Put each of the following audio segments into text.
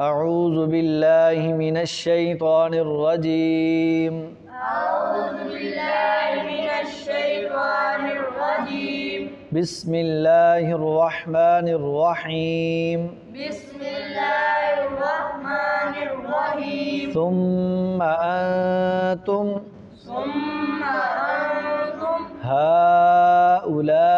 أعوذ بالله من الشيطان الرجيم أعوذ بالله من الشيطان الرجيم بسم الله الرحمن الرحيم بسم الله الرحمن الرحيم ثم أنتم هؤلاء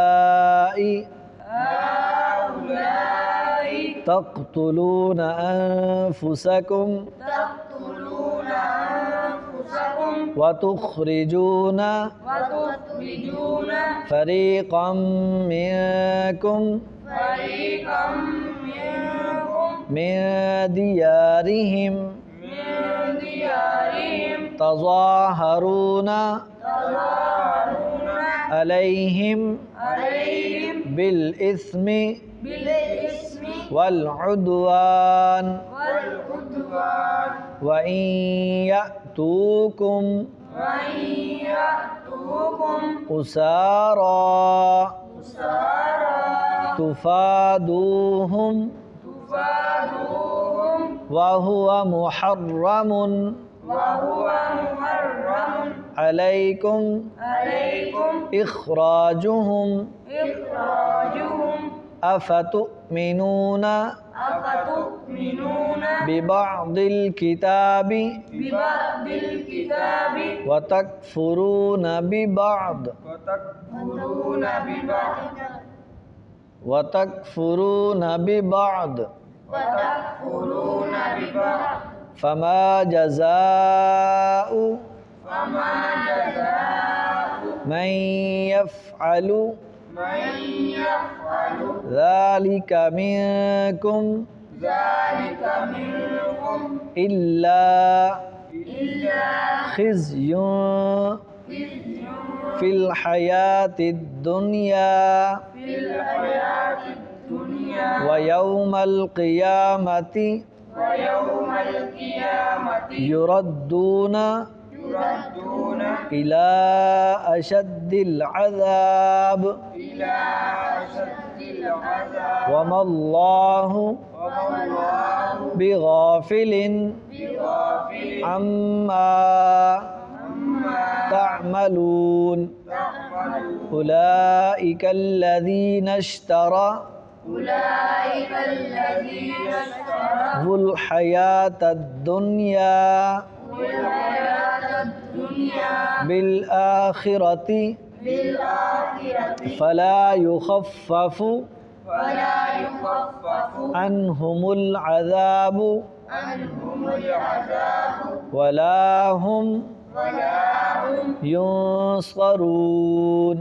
تقتلون أنفسكم وتخرجون فريقا منكم من ديارهم تظاهرون عليهم بالإثم والعدوان وإن يأتوكم أسارى تفادوهم وهو محرم عليكم إخراجهم أفتؤمنون ببعض الكتاب وتكفرون ببعض فما جزاء من يفعل ذلك منكم إلا خزي في الحياة الدنيا ويوم القيامة يردون إلى أشد العذاب وما الله بغافل عما تعملون أولئك الذين اشتروا الحياة الدنيا بالآخرة فلا يخفف عنهم العذاب ولا هم ينصرون.